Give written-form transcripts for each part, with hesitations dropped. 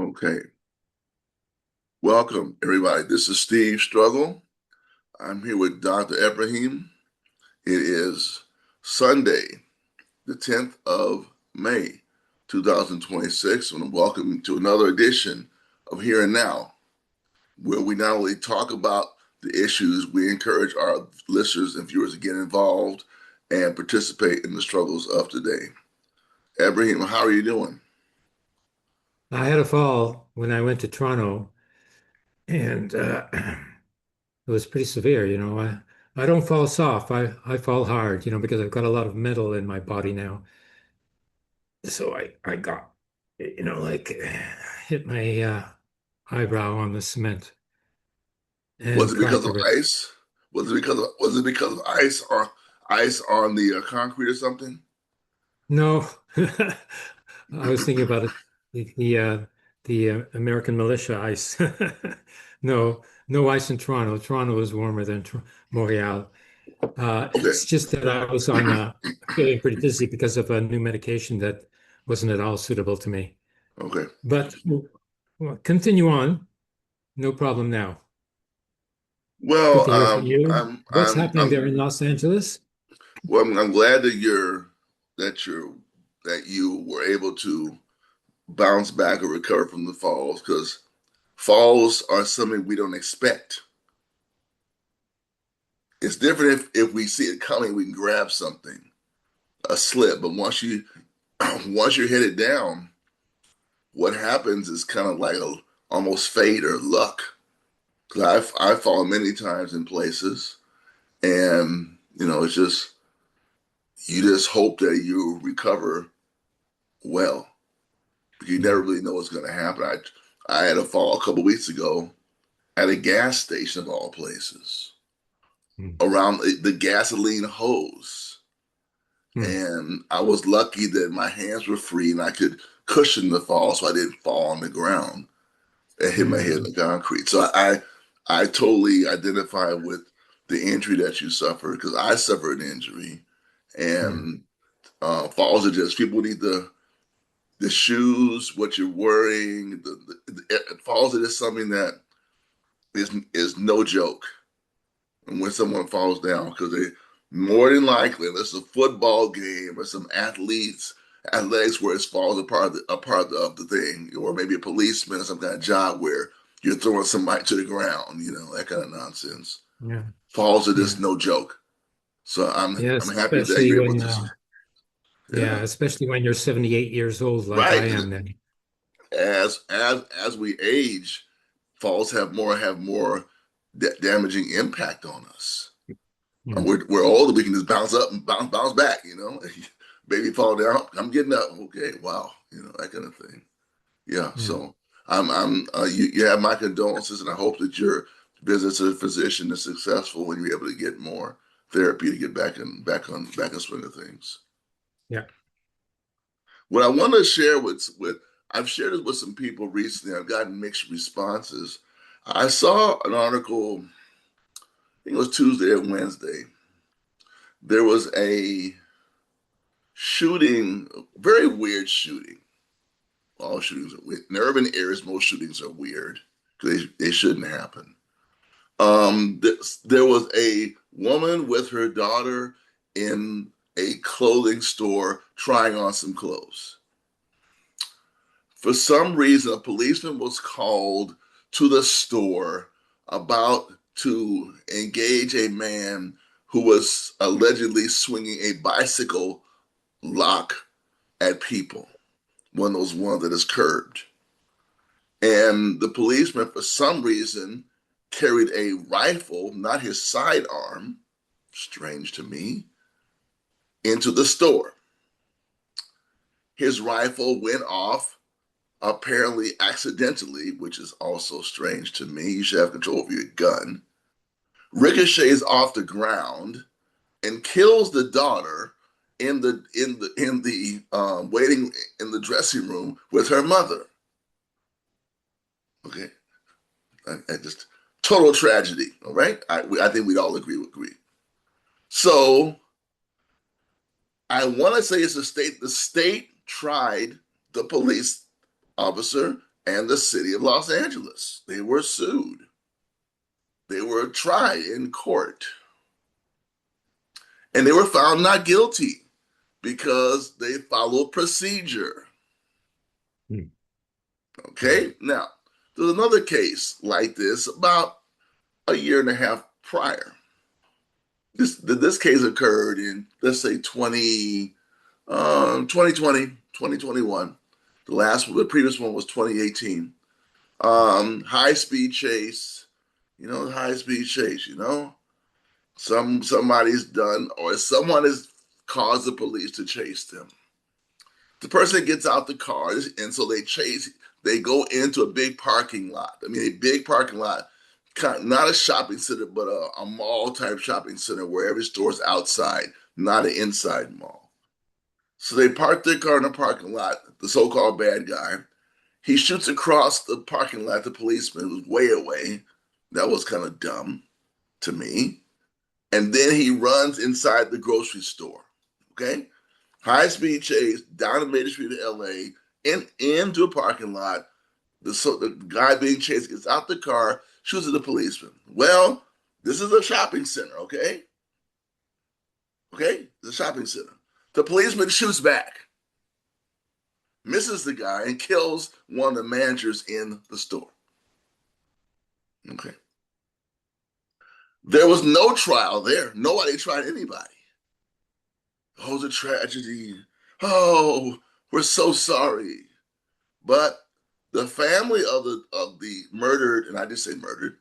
Okay. Welcome, everybody. This is Steve Struggle. I'm here with Dr. Ibrahim. It is Sunday, the 10th of May, 2026, and welcome to another edition of Here and Now, where we not only talk about the issues, we encourage our listeners and viewers to get involved and participate in the struggles of today. Ibrahim, how are you doing? I had a fall when I went to Toronto, and it was pretty severe. I don't fall soft. I fall hard. Because I've got a lot of metal in my body now. So I got, like hit my eyebrow on the cement Was and it because cracked of the rib. ice? Was it because of ice on the concrete or something? No, I was thinking about it. The American militia ice. No, no ice in Toronto. Toronto is warmer than Montreal. Okay, It's just that I was on feeling pretty dizzy because of a new medication that wasn't at all suitable to me. okay. But well, continue on. No problem now. Good Well, to hear from you. I'm What's I'm happening there I'm in Los Angeles? well. I'm glad that you're that you were able to bounce back or recover from the falls because falls are something we don't expect. It's different if we see it coming, we can grab something, a slip. But once you're headed down, what happens is kind of like almost fate or luck. Because I've fallen many times in places, and it's just you just hope that you recover well. You never Yeah. really know what's going to happen. I had a fall a couple weeks ago at a gas station of all places Mm. around the gasoline hose, Mm. and I was lucky that my hands were free and I could cushion the fall, so I didn't fall on the ground and hit my head in Mm. the concrete. So I totally identify with the injury that you suffered because I suffered an injury, Mm. and falls are just people need the shoes, what you're wearing. Falls are just something that is no joke. And when someone falls down, because they more than likely, unless it's a football game or some athletics where it falls a part of the thing, or maybe a policeman or some kind of job where you're throwing somebody to the ground, that kind of nonsense. Yeah. Falls are just Yeah. no joke. So I'm Yes, happy that you're able to. yeah, Yeah, especially when you're 78 years old like right. I am then. As we age, falls have more damaging impact on us. Mm. We're older, we can just bounce up and bounce back. Baby fall down, I'm getting up. Okay, wow, that kind of thing. Yeah, Yeah. so you have my condolences, and I hope that your visit to the physician is successful and you're able to get more therapy to get back in swing of things. Yeah. What I want to share with I've shared this with some people recently. I've gotten mixed responses. I saw an article, I think it was Tuesday or Wednesday. There was a shooting, very weird shooting. All shootings are weird. In urban areas, most shootings are weird because they shouldn't happen. There was a woman with her daughter in a clothing store trying on some clothes. For some reason, a policeman was called to the store about to engage a man who was allegedly swinging a bicycle lock at people, one of those ones that is curved. And the policeman, for some reason, carried a rifle, not his sidearm, strange to me, into the store. His rifle went off apparently accidentally, which is also strange to me. You should have control of your gun. Ricochets off the ground and kills the daughter in the waiting in the dressing room with her mother. Okay, I just total tragedy. All right, I think we'd all agree. So I want to say it's the state. The state tried the police officer and the city of Los Angeles. They were sued. They were tried in court, and they were found not guilty because they followed procedure. Hmm. Okay, now there's another case like this about a year and a half prior. This case occurred in, let's say, 2020, 2021. The previous one was 2018. High speed chase, high speed chase, somebody's done, or someone has caused the police to chase them. The person gets out the car, and so they go into a big parking lot. I mean, a big parking lot, not a shopping center, but a mall type shopping center where every store's outside, not an inside mall. So they park their car in the parking lot, the so called bad guy. He shoots across the parking lot, the policeman who's way away. That was kind of dumb to me. And then he runs inside the grocery store. Okay? High speed chase down the Main Street of LA, into a parking lot. The guy being chased gets out the car, shoots at the policeman. Well, this is a shopping center, okay? Okay? It's a shopping center. The policeman shoots back, misses the guy, and kills one of the managers in the store. Okay. There was no trial there. Nobody tried anybody. Oh, the tragedy. Oh, we're so sorry. But the family of the murdered, and I just say murdered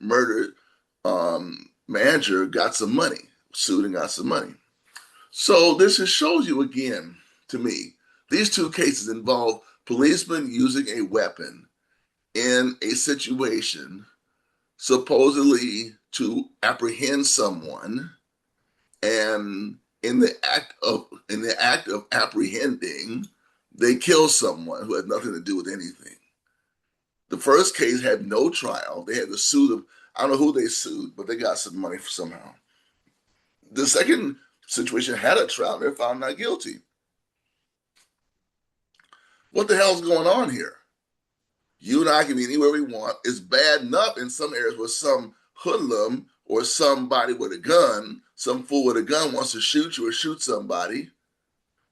manager got some money, sued and got some money. So this just shows you again, to me, these two cases involve policemen using a weapon in a situation supposedly to apprehend someone, and in the act of apprehending, they kill someone who had nothing to do with anything. The first case had no trial. They had to sue them. I don't know who they sued, but they got some money somehow. The second situation had a trial. They're found not guilty. What the hell's going on here? You and I can be anywhere we want. It's bad enough in some areas where some hoodlum or somebody with a gun, some fool with a gun wants to shoot you or shoot somebody.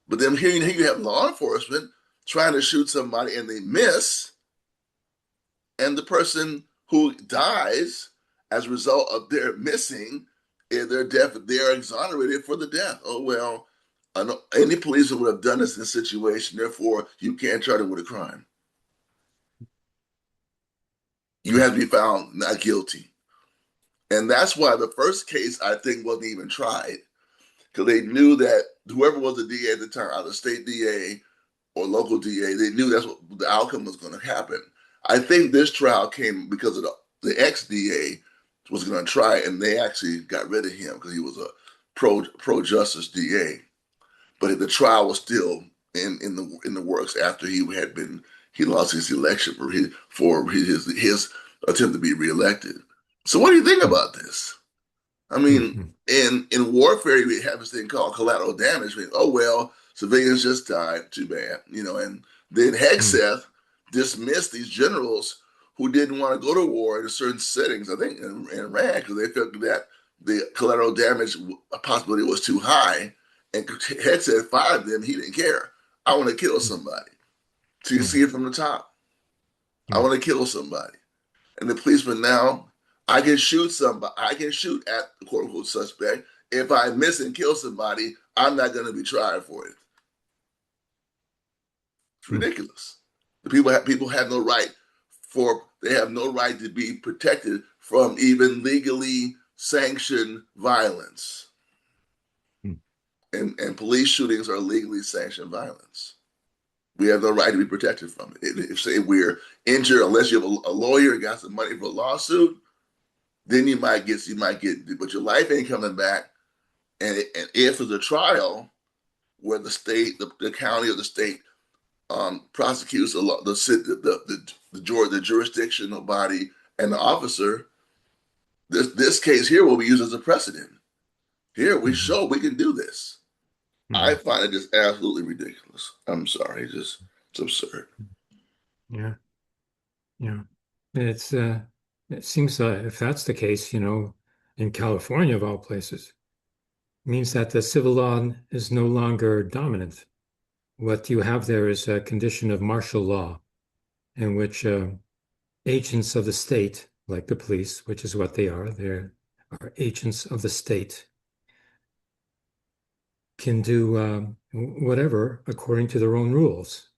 But then here you have law enforcement trying to shoot somebody and they miss, and the person who dies as a result of their missing and their death, they are exonerated for the death. Oh well, any policeman would have done this in this situation. Therefore, you can't charge them with a crime. You have to be found not guilty, and that's why the first case I think wasn't even tried, because they knew that whoever was the DA at the time, either state DA or local DA, they knew that's what the outcome was going to happen. I think this trial came because of the ex DA was going to try, and they actually got rid of him because he was a pro justice DA. But the trial was still in the works after he lost his election for his attempt to be reelected. So what do you think about this? I mean, Hmm. in warfare, we have this thing called collateral damage. I mean, oh well, civilians just died, too bad, And then Hmm. Hegseth dismissed these generals who didn't want to go to war in certain settings. I think in Iraq, because they felt that the collateral damage possibility was too high, and Hegseth fired them. He didn't care. I want to kill somebody. So you Hmm. see it from the top. I Hmm. want to kill somebody. And the policeman now, I can shoot somebody. I can shoot at the quote unquote suspect. If I miss and kill somebody, I'm not going to be tried for it. It's Hmm. ridiculous. The people have no right they have no right to be protected from even legally sanctioned violence. Hmm. And police shootings are legally sanctioned violence. We have no right to be protected from it. If say we're injured, unless you have a lawyer and got some money for a lawsuit, then you might get, but your life ain't coming back. And if it's a trial where the state, the county or the state prosecutes the jurisdictional body and the officer, this case here will be used as a precedent. Here we Hmm. show we can do this. I Hmm. find it just absolutely ridiculous. I'm sorry, it's absurd. Yeah. Yeah. It's it seems if that's the case, in California of all places, means that the civil law is no longer dominant. What you have there is a condition of martial law in which agents of the state, like the police, which is what they are agents of the state, can do whatever according to their own rules.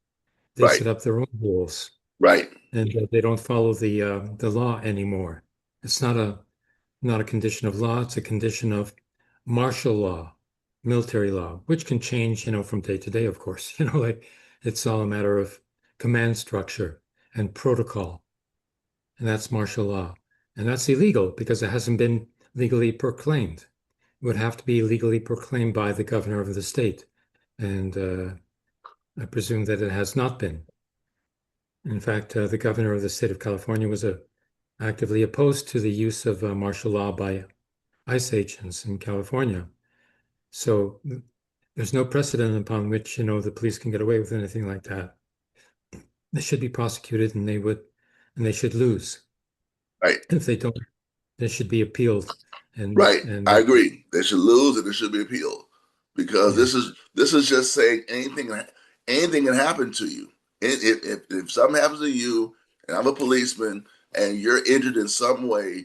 They Right, set up their own rules, right, and they don't follow the law anymore. It's not a condition of law; it's a condition of martial law, military law, which can change, from day to day, of course. Like it's all a matter of command structure and protocol, and that's martial law, and that's illegal because it hasn't been legally proclaimed. It would have to be legally proclaimed by the governor of the state, and I presume that it has not been. In fact, the governor of the state of California was actively opposed to the use of martial law by ICE agents in California. So there's no precedent upon which, the police can get away with anything like that. They should be prosecuted and they should lose. right, If they don't, they should be appealed right. and I agree. They should lose and it should be appealed because yeah, this is just saying anything can happen to you. If something happens to you, and I'm a policeman, and you're injured in some way,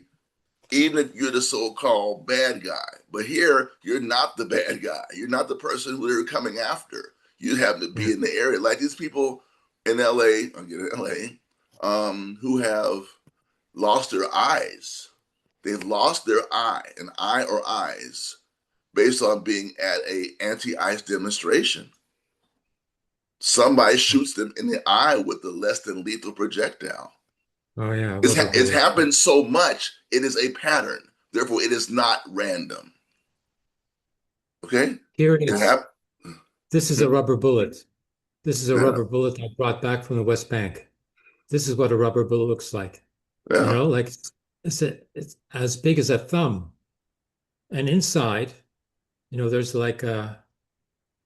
even if you're the so-called bad guy. But here, you're not the bad guy. You're not the person who they're coming after. You happen to yeah. be in the area, like these people in LA, who have lost their eyes. They've lost their eye, an eye or eyes, based on being at a anti-ICE demonstration. Somebody shoots them in the eye with a less than lethal projectile. Oh yeah, It's, rubber it's bullet. happened so much, it is a pattern. Therefore, it is not random. Okay? Here it It is. happened. This is a rubber bullet. This is a Yeah, rubber bullet I brought back from the West Bank. This is what a rubber bullet looks like. yeah. Like it's as big as a thumb. And inside, there's like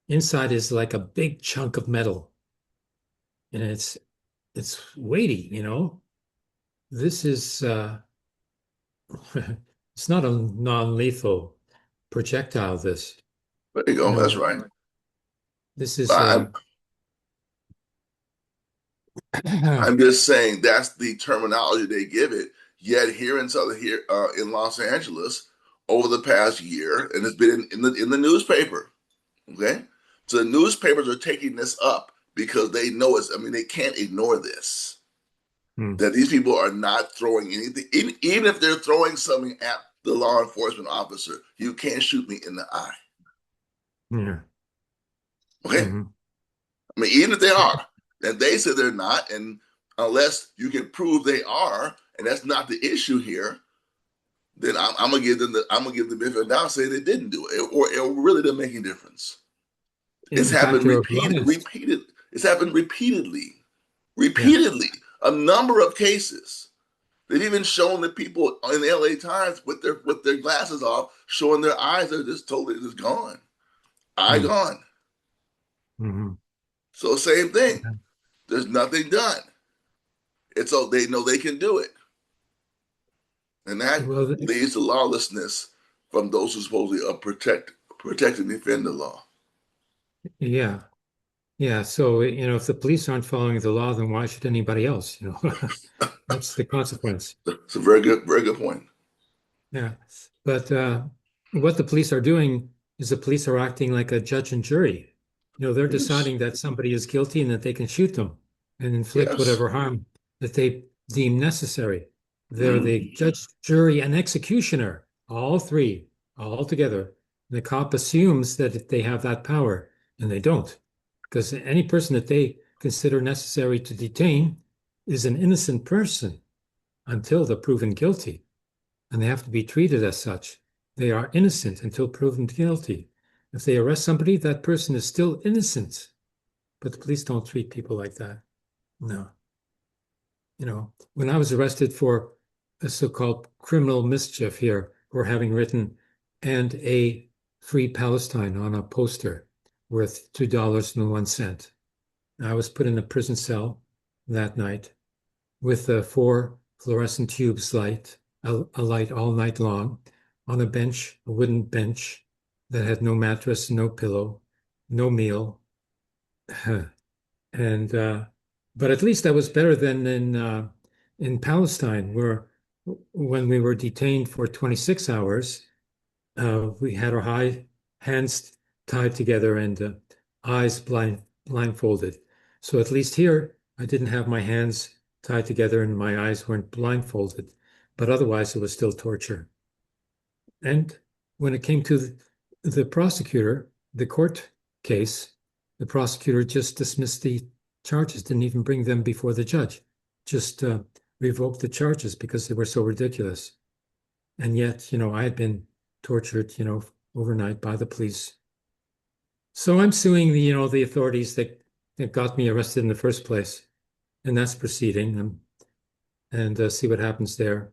inside is like a big chunk of metal. And it's weighty, This is it's not a non-lethal projectile, this. There you You go. That's know, right. this is I'm, I'm just saying that's the terminology they give it. Yet here in in Los Angeles, over the past year, and it's been in the newspaper. Okay, so the newspapers are taking this up because they know it's. I mean, they can't ignore this. hmm, That these people are not throwing anything, even if they're throwing something at the law enforcement officer, you can't shoot me in the eye. yeah. Okay, Hmm. I mean, even if they are, and they say they're not, and unless you can prove they are, and that's not the issue here, then I'm gonna give them the benefit of the doubt, and say they didn't do it, or it really doesn't make any difference. It's In fact, happened you're repeated, obliged. repeated. It's happened repeatedly, Yeah. repeatedly. A number of cases. They've even shown the people in the LA Times with their glasses off, showing their eyes are just totally just gone, eye Hmm. gone. Hmm. So same thing. There's nothing done. It's so they know they can do it, and that Well, leads to lawlessness from those who supposedly protect and defend the law. yeah. Yeah. So, if the police aren't following the law, then why should anybody else? That's the consequence. It's a very good point. Yeah. But what the police are doing is the police are acting like a judge and jury. They're Yes, deciding that somebody is guilty and that they can shoot them and inflict yes. whatever harm that they deem necessary. They're the Mm-hmm. judge, jury, and executioner, all three, all together. The cop assumes that they have that power, and they don't, because any person that they consider necessary to detain is an innocent person until they're proven guilty, and they have to be treated as such. They are innocent until proven guilty. If they arrest somebody, that person is still innocent. But the police don't treat people like that. No. When I was arrested for a so-called criminal mischief here, for having written "and a free Palestine" on a poster worth $2.01. I was put in a prison cell that night with four fluorescent tubes light, a light all night long, on a bench, a wooden bench that had no mattress, no pillow, no meal. And but at least that was better than in Palestine, where when we were detained for 26 hours, we had our hands tied together and eyes blindfolded. So at least here, I didn't have my hands tied together and my eyes weren't blindfolded, but otherwise it was still torture. And when it came to the prosecutor, the court case, the prosecutor just dismissed the charges, didn't even bring them before the judge, just revoked the charges because they were so ridiculous. And yet, I had been tortured, overnight by the police. So I'm suing the authorities that got me arrested in the first place, and that's proceeding, and see what happens there.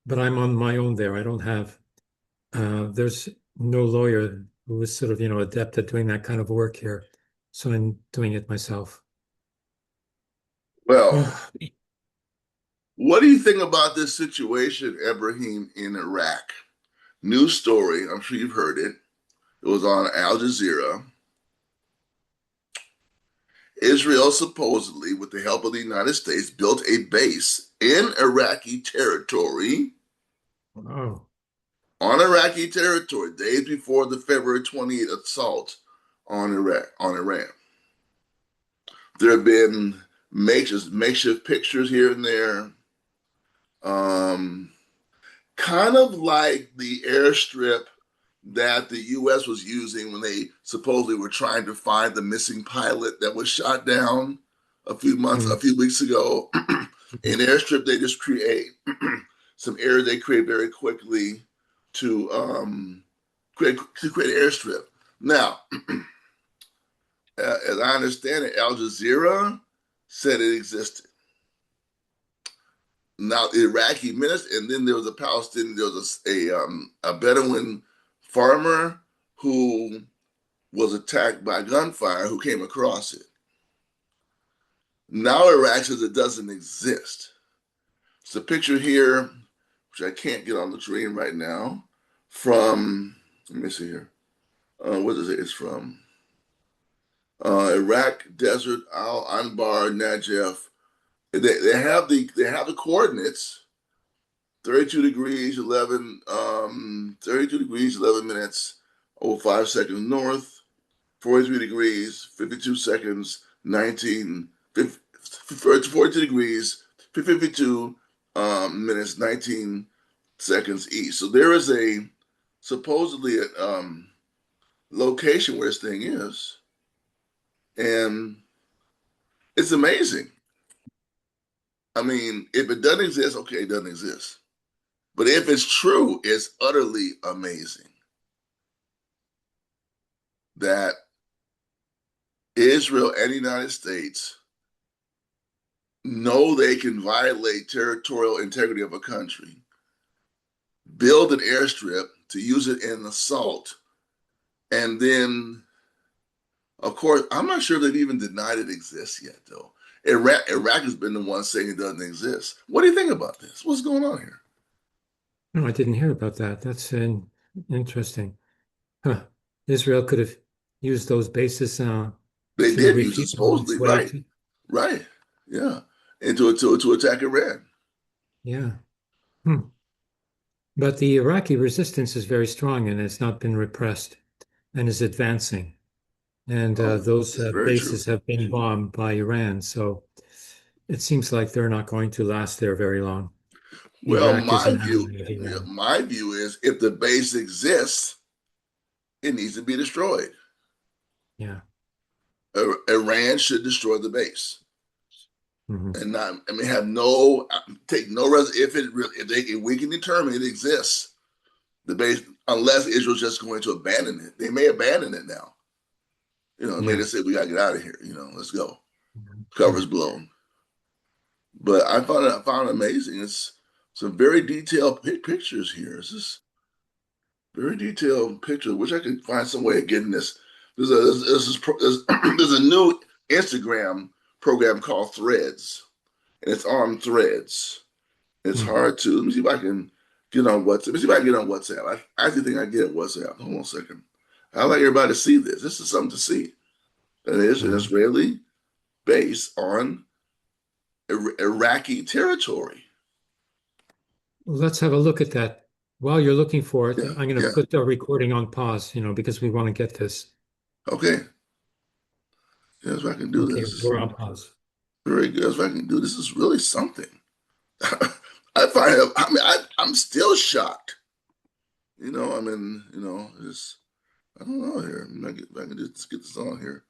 But I'm on my own there. I don't have there's no lawyer who is sort of, adept at doing that kind of work here. So I'm doing it myself. Well, Oh, what do you think about this situation, Ibrahim, in Iraq? News story, I'm sure you've heard it. It was on Al Jazeera. Israel supposedly, with the help of the United States, built a base in Iraqi territory, wow. on Iraqi territory, days before the February 28th assault on Iran. There have been makeshift pictures here and there, um, kind of like the airstrip that the U.S. was using when they supposedly were trying to find the missing pilot that was shot down a Mm. few weeks ago. An airstrip they just create, some area they create very quickly to create an airstrip. Now, as I understand it, Al Jazeera said it existed. Now, the Iraqi minister, and then there was a Palestinian, there was a Bedouin farmer who was attacked by gunfire who came across it. Now Iraq says it doesn't exist. It's a picture here, which I can't get on the screen right now, from, let me see here. What is it? It's from Iraq Desert Al Anbar Najaf. They have the coordinates 32 degrees 11 minutes 05 seconds north, 43 degrees 52 seconds 19 42 degrees 52 minutes 19 seconds east. So there is a supposedly a location where this thing is, and it's amazing. I mean, if it doesn't exist, okay, it doesn't exist. But if it's true, it's utterly amazing that Israel and the United States know they can violate territorial integrity of a country, build an airstrip to use it in an assault, and then, of course, I'm not sure they've even denied it exists yet, though. Iraq has been the one saying it doesn't exist. What do you think about this? What's going on here? No, I didn't hear about that. That's interesting. Huh. Israel could have used those bases They to did use it refute on its supposedly, way right? to, Right. Yeah. And to attack Iran. yeah. Hmm. But the Iraqi resistance is very strong and has not been repressed and is advancing. And those It's very true. bases have been bombed by Iran. So it seems like they're not going to last there very long. Well, Iraq is an ally of Iran. my view is if the base exists, it needs to be destroyed. Yeah. Iran should destroy the base Hmm. and not. I mean, have no take no res. If we can determine it exists, the base, unless Israel's just going to abandon it, they may abandon it now. May Yeah. just say we gotta get out of here. Let's go. Hmm. Cover's blown. But I found it amazing. It's some very detailed pictures here. It's just very detailed picture. Wish I could find some way of getting this. There's a new Instagram program called Threads, and it's on threads. It's Hmm. hard to. Let me see if I can get on WhatsApp. Let me see if I can get on WhatsApp. I actually think I get WhatsApp. Hold on a second. I'd like everybody to see this. This is something to see. It is an Uh, Israeli base on Iraqi territory. let's have a look at that. While you're looking for it, Yeah, I'm going to yeah. put the recording on pause, because we want to get this. Okay. Yes, if I can do Okay, this. This is we're on pause. very good. If I can do this, is really something. I find it, I mean, I'm still shocked. I mean, it's, I don't know here. I can just get this on here.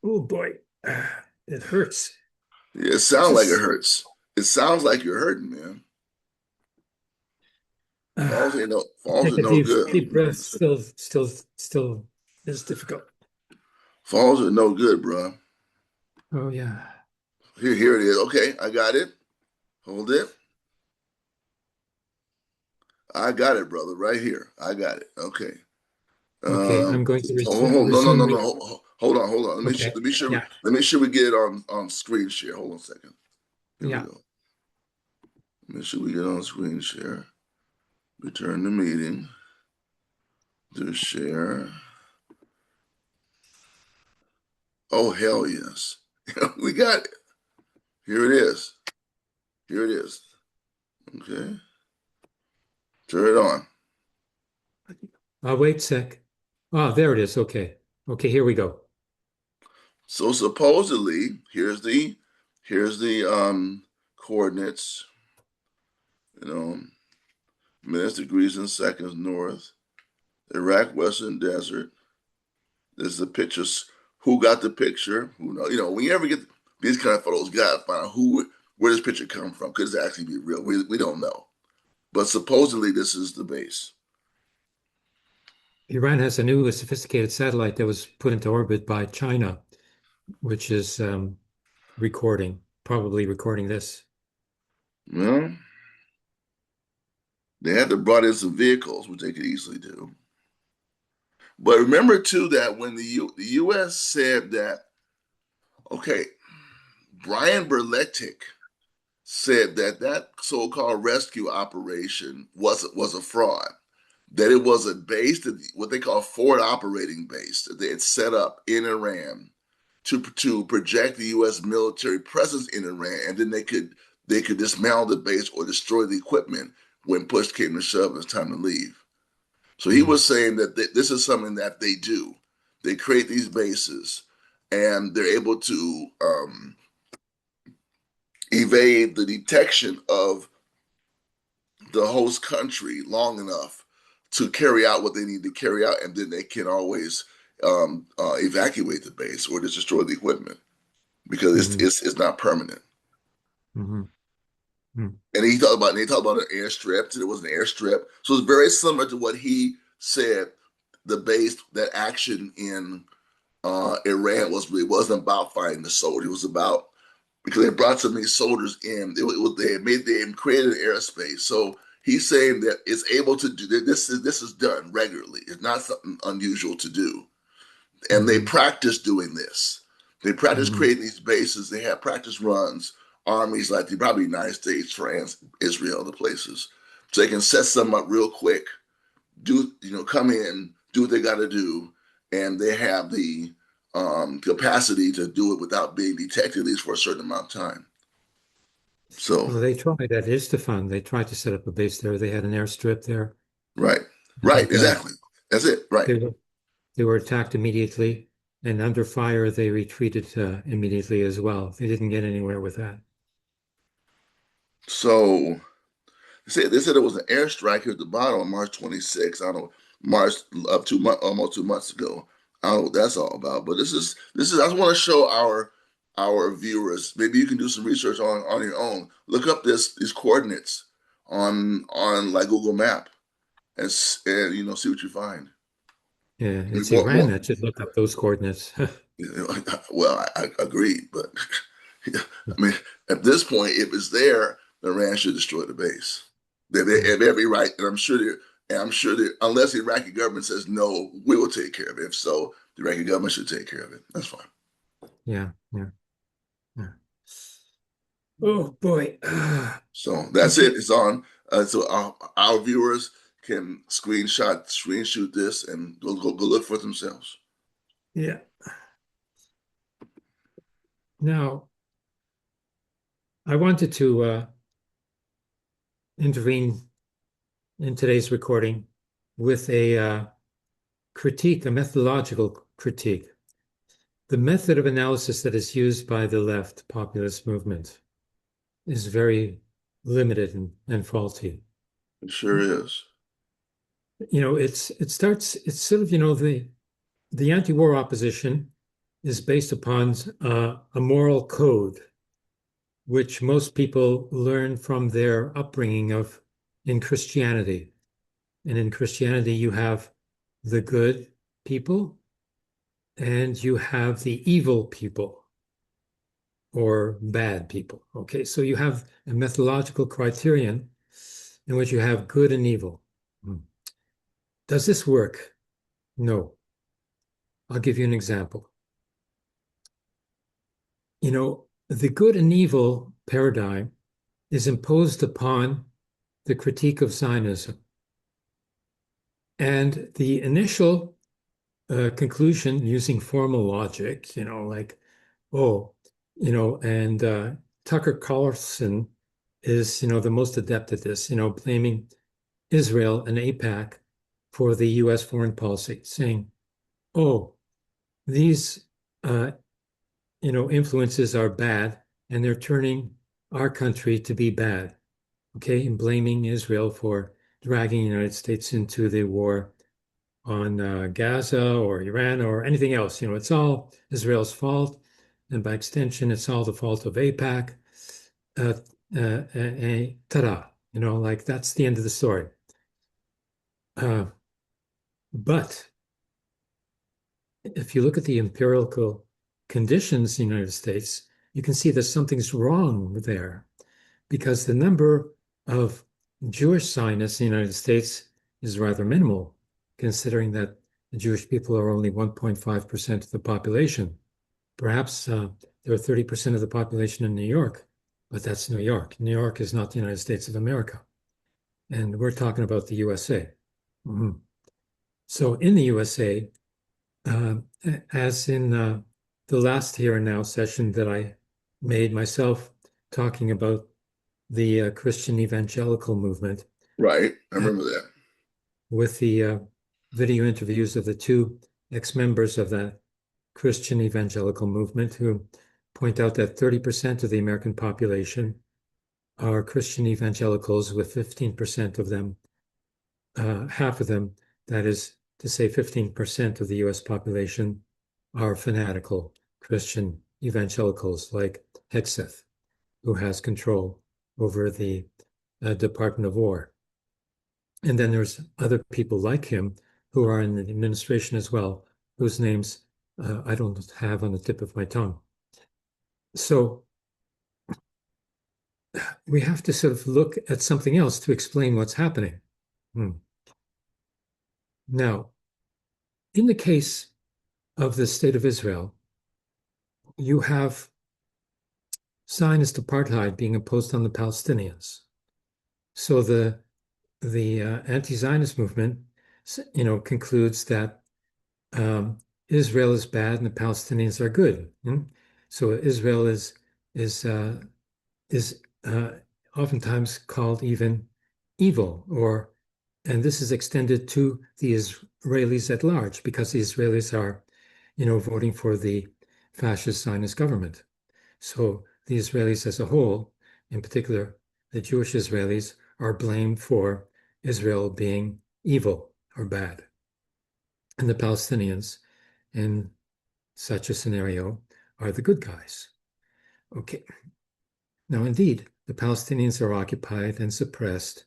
Oh boy, it hurts. Yeah, it sounds like it Just hurts. It sounds like you're hurting, man. uh, Falls take are a no deep good. breath. Still is difficult. Falls are no good, bro. Oh yeah. Here it is. Okay, I got it. Hold it. I got it, brother. Right here. I got it. Okay. Okay, Um, I'm going to no, no, no, resume. no. Hold on. Okay. Yeah. Let me sure we get it on screen share. Hold on a second. Here we Yeah. go. Make sure we get on screen share. Return the meeting. Do share. Oh hell yes. We got it. Here it is. Here it is. Okay. Turn it on. Wait a sec. Ah, there it is. Okay. Okay, here we go. So supposedly, here's the coordinates, you know, minutes, degrees, and seconds north, Iraq Western Desert. There's the pictures. Who got the picture? Who knows? When you ever get these kind of photos, you gotta find out where this picture come from. Could it actually be real? We don't know. But supposedly this is the base. Iran has a new sophisticated satellite that was put into orbit by China, which is probably recording this. Well, they had to brought in some vehicles, which they could easily do. But remember too that when the U.S. said that, okay, Brian Berletic said that so-called rescue operation was a fraud. That it was a base, that what they call forward operating base, that they had set up in Iran to project the U.S. military presence in Iran, and then they could dismantle the base or destroy the equipment when push came to shove and it's time to leave. So he Mm. was saying that this is something that they do. They create these bases, and they're able to evade the detection of the host country long enough to carry out what they need to carry out, and then they can always evacuate the base or just destroy the equipment because it's Hmm. it's, it's not permanent. Hmm. Hmm. And he talked about an airstrip, and it was an airstrip, so it's very similar to what he said. The base, that action in Iran wasn't about fighting the soldier. It was about, because they brought so many soldiers in. They created an airspace. So he's saying that it's able to do this is done regularly. It's not something unusual to do, and they Hmm. practice doing this. They practice Hmm. creating these bases. They have practice runs. Armies like probably United States, France, Israel, other places, so they can set some up real quick. Come in, do what they got to do, and they have the capacity to do it without being detected, at least for a certain amount of time. So, Well, they tried at Isfahan. They tried to set up a base there. They had an airstrip there, right, right, and exactly. That's it, right. they were they were attacked immediately. And under fire, they retreated immediately as well. They didn't get anywhere with that. So, they said it was an airstrike here at the bottom on March 26th. I don't know, March up to almost 2 months ago. I don't know what that's all about, but this is. I just want to show our viewers. Maybe you can do some research on your own. Look up these coordinates on like Google Map, and see what you find. Yeah, I mean, it's Iran that should look up those coordinates. well, I agree, but I mean, at this point, if it's there, Iran should destroy the base. They Yeah, have every right, and I'm sure that unless the Iraqi government says no, we will take care of it. If so, the Iraqi government should take care of it. That's fine. yeah, yeah, yeah. Oh boy. So that's Okay. it. It's on. So our viewers can screenshot this, and go look for themselves. Yeah. Now, I wanted to intervene in today's recording with a critique, a methodological critique. The method of analysis that is used by the left populist movement is very limited and faulty. It sure is. It's sort of, the anti-war opposition is based upon a moral code, which most people learn from their upbringing of in Christianity. And in Christianity, you have the good people and you have the evil people or bad people. Okay, so you have a methodological criterion in which you have good and evil. Hmm. Does this work? No. I'll give you an example. The good and evil paradigm is imposed upon the critique of Zionism. And the initial conclusion using formal logic, like, oh, and Tucker Carlson is, the most adept at this, blaming Israel and AIPAC for the US foreign policy, saying, oh, these, influences are bad and they're turning our country to be bad, okay, and blaming Israel for dragging the United States into the war on Gaza or Iran or anything else. It's all Israel's fault. And by extension, it's all the fault of AIPAC. Uh, Ta-da, like that's the end of the story. Uh, but if you look at the empirical conditions in the United States, you can see that something's wrong there because the number of Jewish Zionists in the United States is rather minimal, considering that the Jewish people are only 1.5% of the population. Perhaps there are 30% of the population in New York, but that's New York. New York is not the United States of America. And we're talking about the USA. Mhm. So in the USA, uh, as in the last Here and Now session that I made myself talking about the Christian evangelical movement, Right. I uh, remember that. with the video interviews of the two ex-members of the Christian evangelical movement who point out that 30% of the American population are Christian evangelicals, with 15% of them, half of them, that is to say 15% of the US population, are fanatical Christian evangelicals like Hegseth, who has control over the Department of War. And then there's other people like him who are in the administration as well, whose names I don't have on the tip of my tongue. So we have to sort of look at something else to explain what's happening. Hmm. Now, in the case of the state of Israel, you have Zionist apartheid being imposed on the Palestinians. So the anti-Zionist movement, concludes that Israel is bad and the Palestinians are good. So Israel is is oftentimes called even evil, and this is extended to the Israelis at large because the Israelis are, voting for the fascist Zionist government. So the Israelis as a whole, in particular the Jewish Israelis, are blamed for Israel being evil or bad. And the Palestinians, in such a scenario, are the good guys. Okay. Now, indeed, the Palestinians are occupied and suppressed,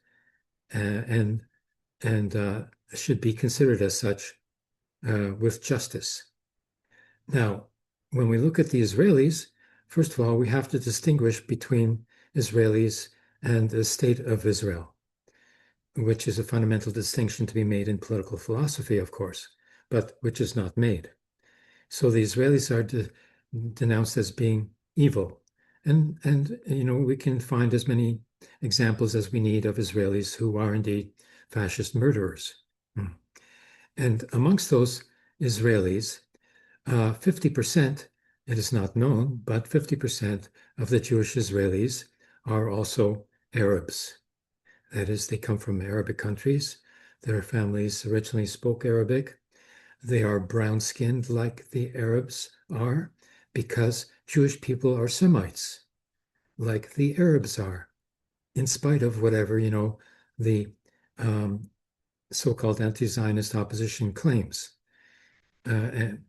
and should be considered as such with justice. Now, when we look at the Israelis, first of all, we have to distinguish between Israelis and the state of Israel, which is a fundamental distinction to be made in political philosophy, of course, but which is not made. So the Israelis are denounced as being evil, And we can find as many examples as we need of Israelis who are indeed fascist murderers. And amongst those Israelis, 50%, it is not known, but 50% of the Jewish Israelis are also Arabs. That is, they come from Arabic countries. Their families originally spoke Arabic. They are brown-skinned like the Arabs are because Jewish people are Semites, like the Arabs are, in spite of whatever, the so-called anti-Zionist opposition claims,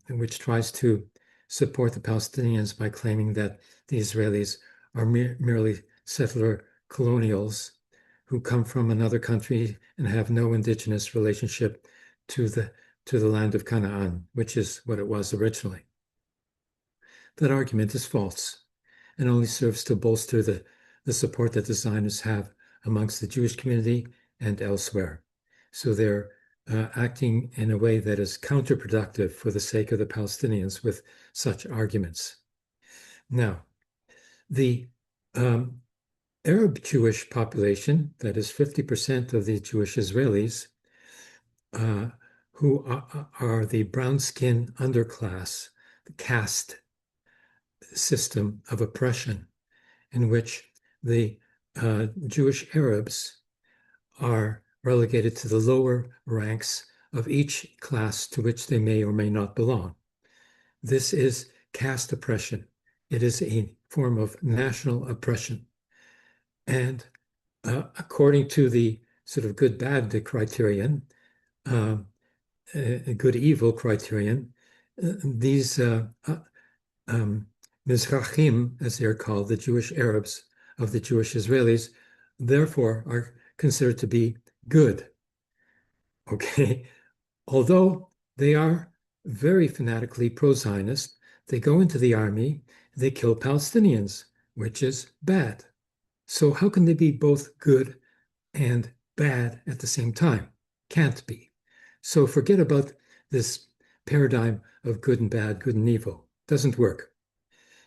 which tries to support the Palestinians by claiming that the Israelis are merely settler colonials who come from another country and have no indigenous relationship to the land of Canaan, which is what it was originally. That argument is false and only serves to bolster the support that the Zionists have amongst the Jewish community and elsewhere. So they're acting in a way that is counterproductive for the sake of the Palestinians with such arguments. Now, the Arab Jewish population, that is 50% of the Jewish Israelis, who are the brown-skinned underclass, the caste system of oppression, in which the Jewish Arabs are relegated to the lower ranks of each class to which they may or may not belong. This is caste oppression. It is a form of national oppression. And according to the sort of good-bad criterion, good-evil criterion, these Mizrahim, as they're called, the Jewish Arabs of the Jewish Israelis, therefore are considered to be good. Okay, although they are very fanatically pro-Zionist, they go into the army, they kill Palestinians, which is bad. So how can they be both good and bad at the same time? Can't be. So forget about this paradigm of good and bad, good and evil. Doesn't work.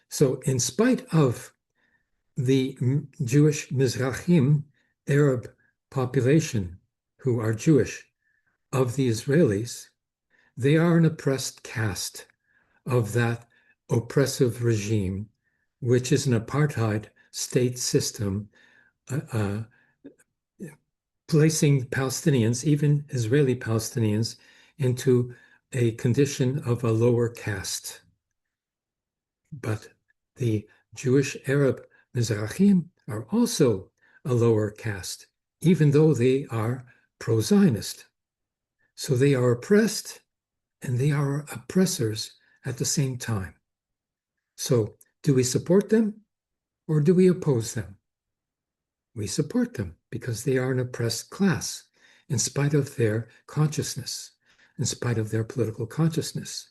So in spite of the Jewish Mizrahim, Arab population who are Jewish, of the Israelis, they are an oppressed caste of that oppressive regime, which is an apartheid state system, placing Palestinians, even Israeli Palestinians, into a condition of a lower caste. But the Jewish Arab Mizrahim are also a lower caste, even though they are pro-Zionist. So they are oppressed and they are oppressors at the same time. So do we support them or do we oppose them? We support them because they are an oppressed class in spite of their consciousness, in spite of their political consciousness.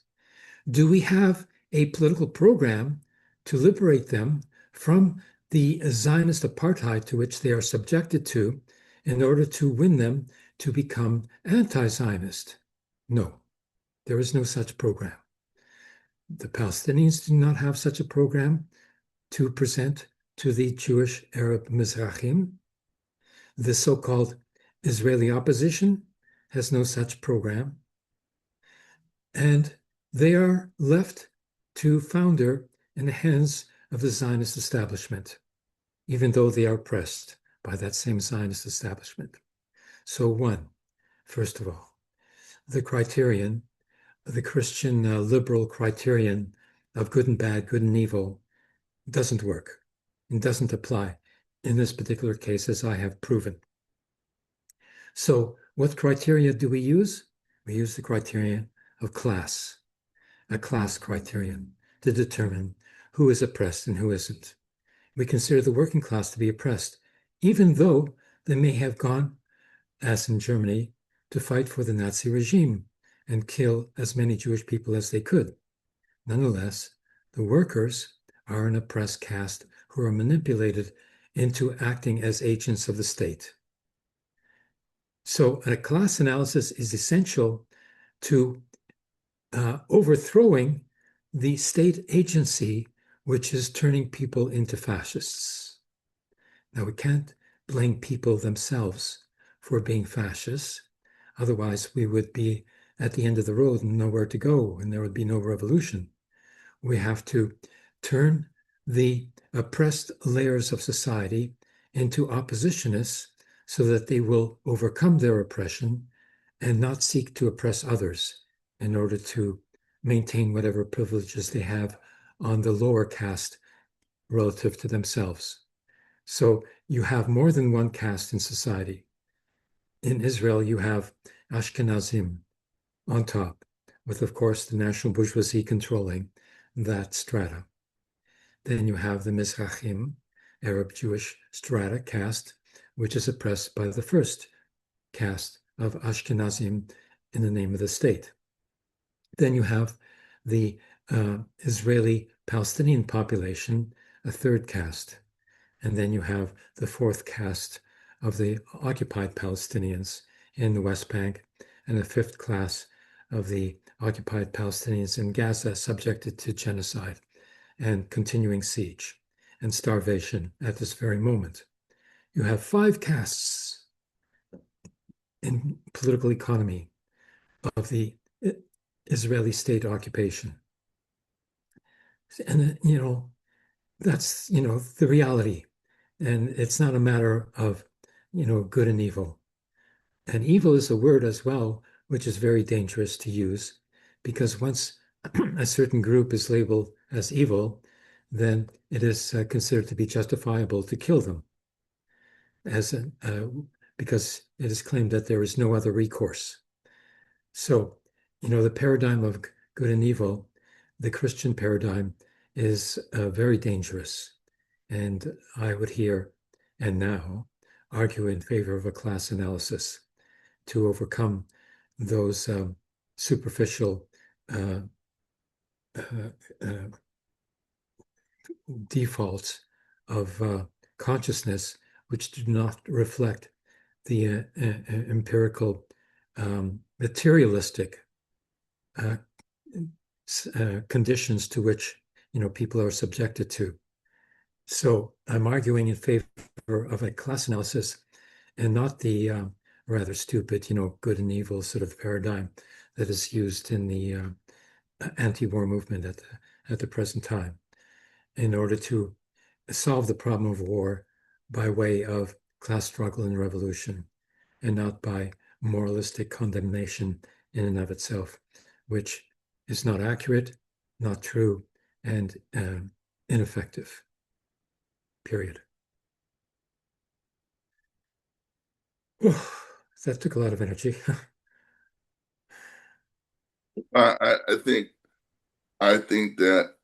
Do we have a political program to liberate them from the Zionist apartheid to which they are subjected to in order to win them to become anti-Zionist? No, there is no such program. The Palestinians do not have such a program to present to the Jewish Arab Mizrahim. The so-called Israeli opposition has no such program. And they are left to founder in the hands of the Zionist establishment, even though they are oppressed by that same Zionist establishment. So first of all, the criterion, the Christian liberal criterion of good and bad, good and evil, doesn't work and doesn't apply in this particular case, as I have proven. So what criteria do we use? We use the criterion of class, a class criterion to determine who is oppressed and who isn't. We consider the working class to be oppressed, even though they may have gone, as in Germany, to fight for the Nazi regime and kill as many Jewish people as they could. Nonetheless, the workers are an oppressed caste who are manipulated into acting as agents of the state. So a class analysis is essential to overthrowing the state agency which is turning people into fascists. Now, we can't blame people themselves for being fascists. Otherwise, we would be at the end of the road and nowhere to go, and there would be no revolution. We have to turn the oppressed layers of society into oppositionists so that they will overcome their oppression and not seek to oppress others in order to maintain whatever privileges they have on the lower caste relative to themselves. So you have more than one caste in society. In Israel, you have Ashkenazim on top, with, of course, the national bourgeoisie controlling that strata. Then you have the Mizrahim, Arab Jewish strata caste, which is oppressed by the first caste of Ashkenazim in the name of the state. Then you have the Israeli Palestinian population, a third caste. And then you have the fourth caste of the occupied Palestinians in the West Bank, and the fifth class of the occupied Palestinians in Gaza, subjected to genocide and continuing siege and starvation at this very moment. You have five castes in political economy of the Israeli state occupation. And, that's, the reality. And it's not a matter of, good and evil. And evil is a word as well, which is very dangerous to use, because once a certain group is labeled as evil, then it is considered to be justifiable to kill them, because it is claimed that there is no other recourse. So, the paradigm of good and evil, the Christian paradigm, is very dangerous. And I would here and now argue in favor of a class analysis to overcome those superficial defaults of consciousness, which do not reflect the empirical, materialistic conditions to which people are subjected to. So I'm arguing in favor of a class analysis and not the rather stupid, good and evil sort of paradigm that is used in the anti-war movement at the present time, in order to solve the problem of war by way of class struggle and revolution, and not by moralistic condemnation in and of itself, which is not accurate, not true, and ineffective. Period. That took a lot of energy. I think that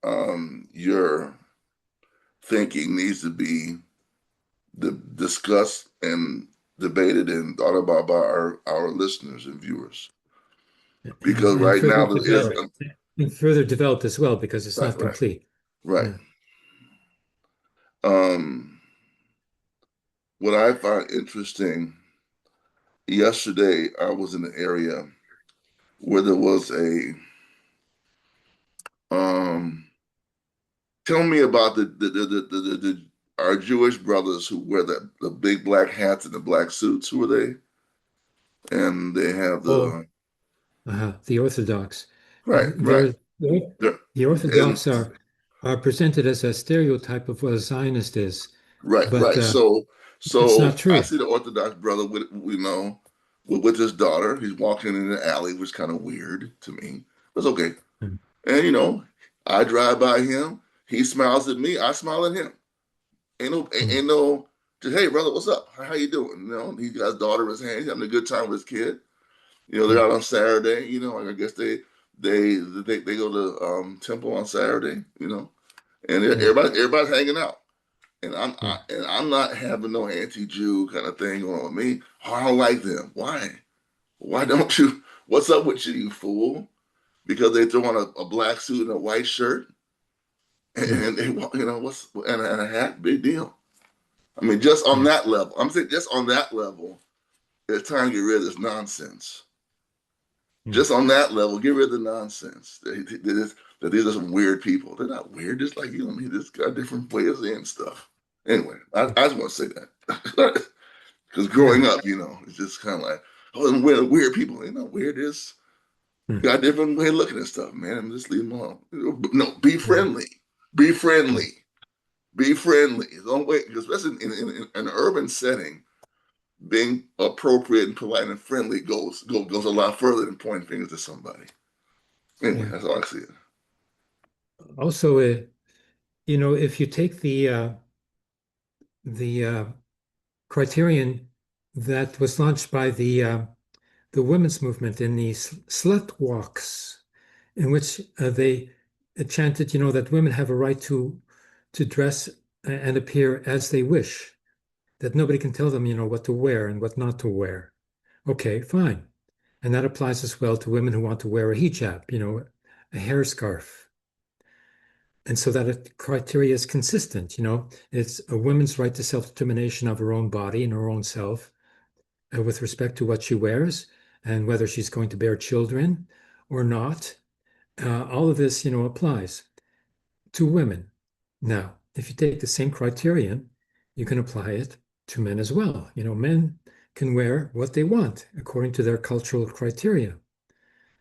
your thinking needs to be discussed and debated and thought about by our listeners and viewers. Because and right now there is and further developed as well, because it's not complete. Right. Yeah. What I find interesting, yesterday I was in an area where there was tell me about our Jewish brothers who wear the big black hats and the black suits. Who are they? And they have the Orthodox. right. The Orthodox are presented as a stereotype of what a Zionist is. Right. So it's not true. I see the Orthodox brother with his daughter. He's walking in the alley, which is kind of weird to me. But it's okay. Mm. And I drive by him. He smiles at me. I smile at him. Ain't no just, hey brother, what's up? How you doing? He got his daughter in his hand. He's having a good time with his kid. They're out on Saturday. I guess they go to temple on Saturday. And everybody's hanging out. And I'm not having no anti-Jew kind of thing going on with me. I don't like them. Why? Why don't you? What's up with you, you fool? Because they throw on a black suit and a white shirt, and they and a hat. Big deal. I mean, just on that level. I'm saying just on that level, it's time to get rid of this nonsense. Just on that level, get rid of the nonsense. That that these are some weird people. They're not weird, just like you. I mean, just got different ways of saying stuff. Anyway, I just want to say that because growing Yeah. up, it's just kind of like, oh, them weird people. They're not weird. It's Hmm. got a different way of looking at stuff, man. Just leave them alone. No, be Yeah. friendly. Be Yeah. friendly. Be friendly. Don't wait, because especially in an urban setting, being appropriate and polite and friendly goes a lot further than pointing fingers at somebody. Anyway, Yeah. that's how I see it. Also, if you take the criterion that was launched by the women's movement in the slut walks, in which they chanted, that women have a right to dress and appear as they wish, that nobody can tell them, what to wear and what not to wear. Okay, fine. And that applies as well to women who want to wear a hijab, a hair scarf. And so that criteria is consistent, it's a woman's right to self-determination of her own body and her own self with respect to what she wears and whether she's going to bear children or not. All of this, applies to women. Now, if you take the same criterion, you can apply it to men as well. Men can wear what they want according to their cultural criteria.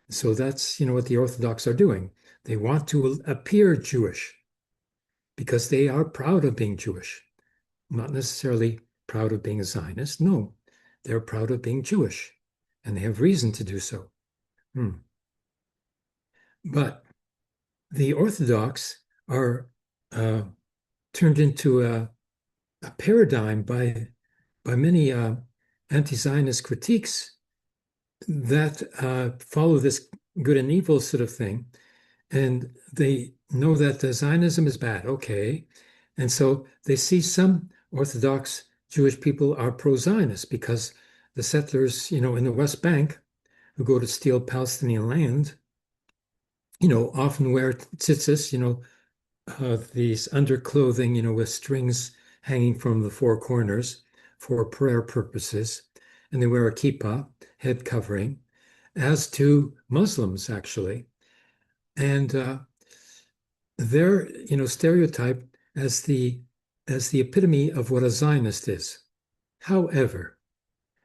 So that's, what the Orthodox are doing. They want to appear Jewish because they are proud of being Jewish, not necessarily proud of being a Zionist. No, they're proud of being Jewish, and they have reason to do so. Hmm. But the Orthodox are turned into a paradigm by many anti-Zionist critiques that follow this good and evil sort of thing, and they know that Zionism is bad. Okay, and so they see some Orthodox Jewish people are pro-Zionist because the settlers, in the West Bank who go to steal Palestinian land, often wear tzitzis, these underclothing, with strings hanging from the four corners for prayer purposes, and they wear a kippah, head covering, as do Muslims actually, and they're, stereotyped as the epitome of what a Zionist is. However,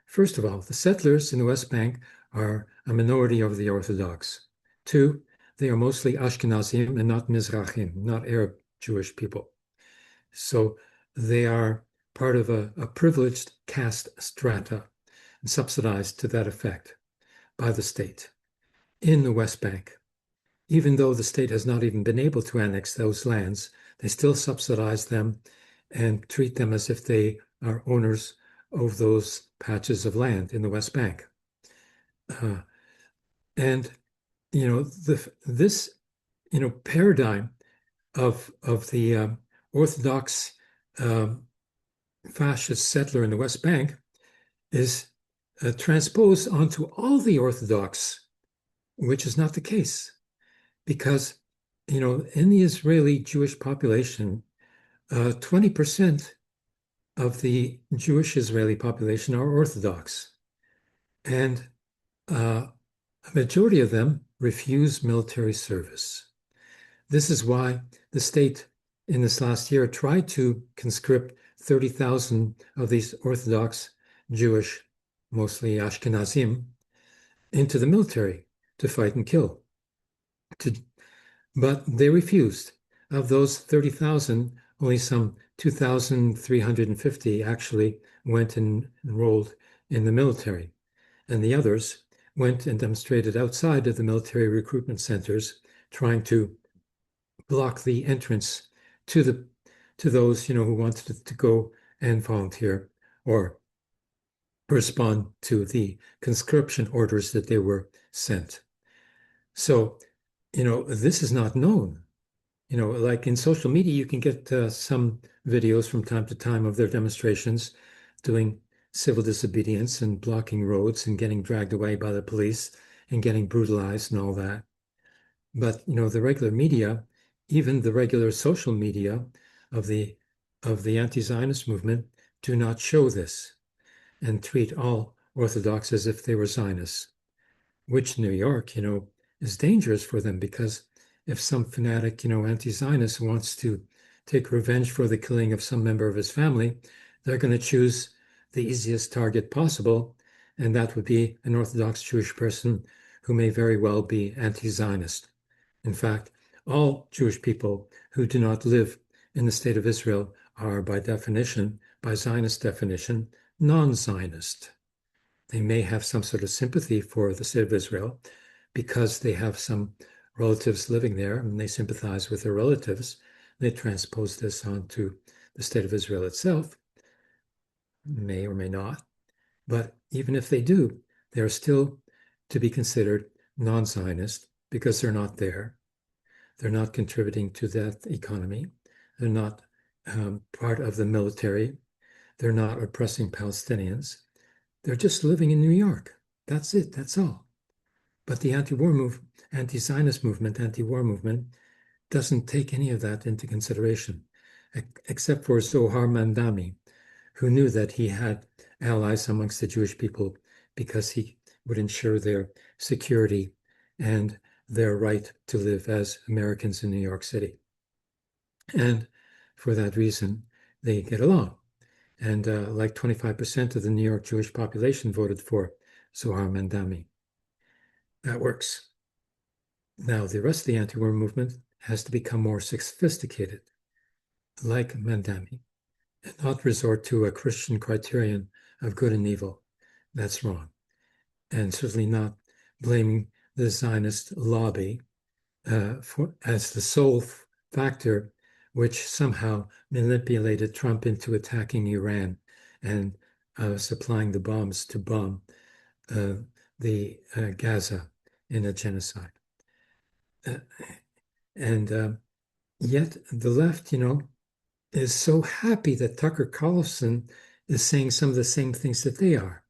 first of all, the settlers in the West Bank are a minority of the Orthodox. Two, they are mostly Ashkenazim and not Mizrahim, not Arab Jewish people. So they are part of a privileged caste strata and subsidized to that effect by the state in the West Bank. Even though the state has not even been able to annex those lands, they still subsidize them and treat them as if they are owners of those patches of land in the West Bank. Uh, and this paradigm of the Orthodox um, fascist settler in the West Bank is transposed onto all the Orthodox, which is not the case, because in the Israeli Jewish population, 20% of the Jewish Israeli population are Orthodox, and a majority of them refuse military service. This is why the state in this last year tried to conscript 30,000 of these Orthodox Jewish, mostly Ashkenazim, into the military to fight and kill. But they refused. Of those 30,000, only some 2,350 actually went and enrolled in the military, and the others went and demonstrated outside of the military recruitment centers, trying to block the entrance to those who wanted to go and volunteer or respond to the conscription orders that they were sent. So, this is not known. Like in social media, you can get some videos from time to time of their demonstrations doing civil disobedience and blocking roads and getting dragged away by the police and getting brutalized and all that. But the regular media, even the regular social media of the anti-Zionist movement, do not show this and treat all Orthodox as if they were Zionists, which New York, is dangerous for them because if some fanatic, anti-Zionist wants to take revenge for the killing of some member of his family, they're going to choose the easiest target possible, and that would be an Orthodox Jewish person who may very well be anti-Zionist. In fact, all Jewish people who do not live in the state of Israel are, by definition, by Zionist definition, non-Zionist. They may have some sort of sympathy for the state of Israel because they have some relatives living there and they sympathize with their relatives. They transpose this onto the state of Israel itself, may or may not. But even if they do, they're still to be considered non-Zionist because they're not there. They're not contributing to that economy. They're not part of the military. They're not oppressing Palestinians. They're just living in New York. That's it. That's all. But the anti-Zionist movement, anti-war movement, doesn't take any of that into consideration, except for Zohar Mandami, who knew that he had allies amongst the Jewish people because he would ensure their security and their right to live as Americans in New York City. And for that reason, they get along. And like 25% of the New York Jewish population voted for Zohar Mandami. That works. Now, the rest of the anti-war movement has to become more sophisticated, like Mandami, and not resort to a Christian criterion of good and evil. That's wrong. And certainly not blaming the Zionist lobby as the sole factor which somehow manipulated Trump into attacking Iran and supplying the bombs to bomb the Gaza in a genocide. And yet the left, is so happy that Tucker Carlson is saying some of the same things that they are.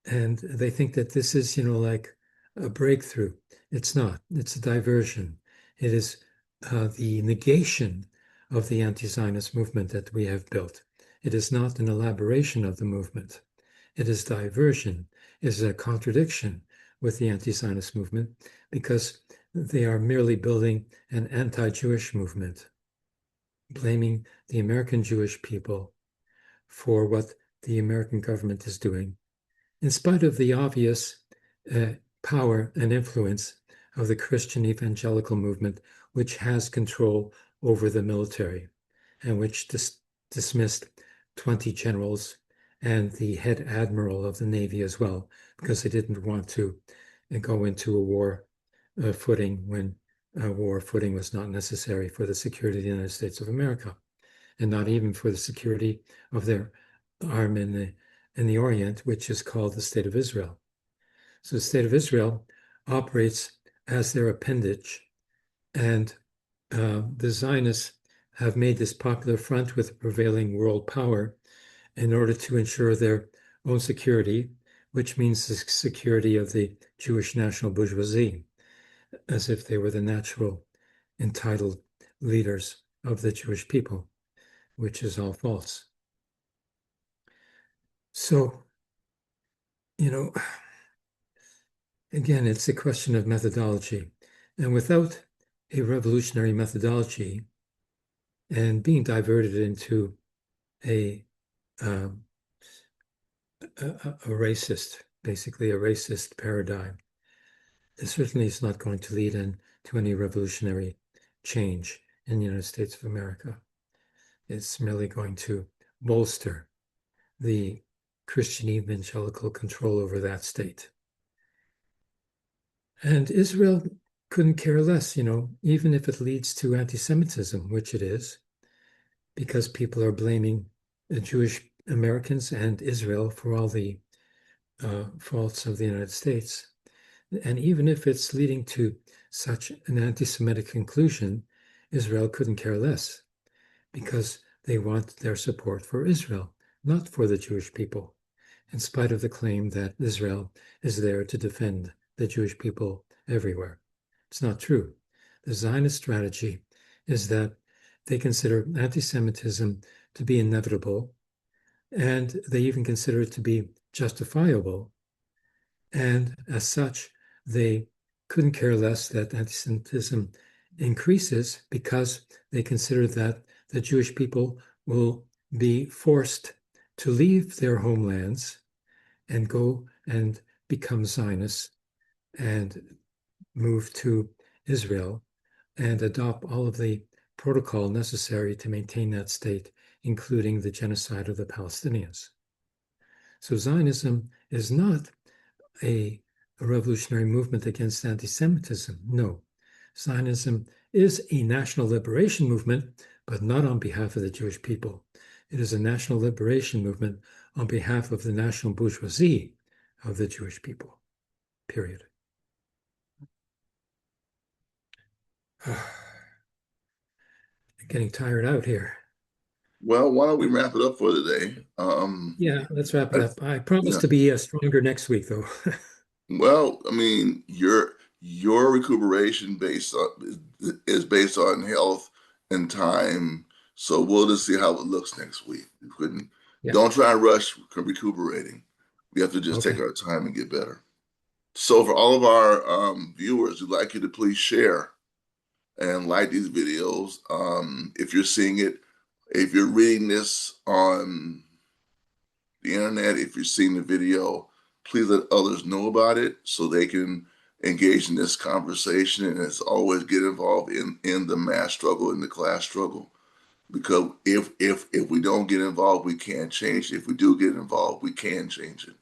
And they think that this is, like a breakthrough. It's not. It's a diversion. It is the negation of the anti-Zionist movement that we have built. It is not an elaboration of the movement. It is diversion. It is a contradiction with the anti-Zionist movement because they are merely building an anti-Jewish movement, blaming the American Jewish people for what the American government is doing, in spite of the obvious power and influence of the Christian evangelical movement, which has control over the military and which dismissed 20 generals and the head admiral of the Navy as well, because they didn't want to go into a war footing when a war footing was not necessary for the security of the United States of America, and not even for the security of their arm in the Orient, which is called the State of Israel. So the State of Israel operates as their appendage, and the Zionists have made this popular front with prevailing world power in order to ensure their own security, which means the security of the Jewish national bourgeoisie, as if they were the natural entitled leaders of the Jewish people, which is all false. So, again, it's a question of methodology. And without a revolutionary methodology and being diverted into a racist, basically a racist paradigm, it certainly is not going to lead into any revolutionary change in the United States of America. It's merely going to bolster the Christian evangelical control over that state. And Israel couldn't care less, even if it leads to anti-Semitism, which it is, because people are blaming the Jewish Americans and Israel for all the faults of the United States. And even if it's leading to such an anti-Semitic conclusion, Israel couldn't care less because they want their support for Israel, not for the Jewish people, in spite of the claim that Israel is there to defend the Jewish people everywhere. It's not true. The Zionist strategy is that they consider anti-Semitism to be inevitable, and they even consider it to be justifiable. And as such, they couldn't care less that anti-Semitism increases because they consider that the Jewish people will be forced to leave their homelands and go and become Zionists and move to Israel and adopt all of the protocol necessary to maintain that state, including the genocide of the Palestinians. So Zionism is not a revolutionary movement against anti-Semitism. No, Zionism is a national liberation movement, but not on behalf of the Jewish people. It is a national liberation movement on behalf of the national bourgeoisie of the Jewish people, period. Getting tired out here. Well, why don't we wrap it up for today? Yeah, let's wrap it I, up. I promise yeah. to be stronger next week, though. Well, I mean, your recuperation is based on health and time. So we'll just see how it looks next week. We couldn't, Yeah. don't try and rush recuperating. We have to just take Okay. our time and get better. So for all of our viewers, we'd like you to please share and like these videos. If you're seeing it, if you're reading this on the internet, if you're seeing the video, please let others know about it so they can engage in this conversation. And as always, get involved in the mass struggle, in the class struggle. Because if we don't get involved, we can't change it. If we do get involved, we can change it.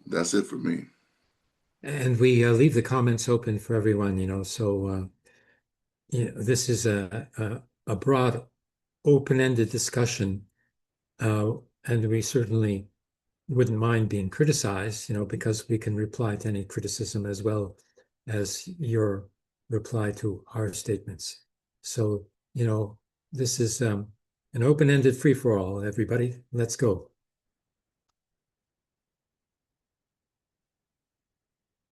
That's it for me. And we leave the comments open for everyone, so this is a broad, open-ended discussion, and we certainly wouldn't mind being criticized, because we can reply to any criticism as well as your reply to our statements. So, this is an open-ended free-for-all, everybody. Let's go.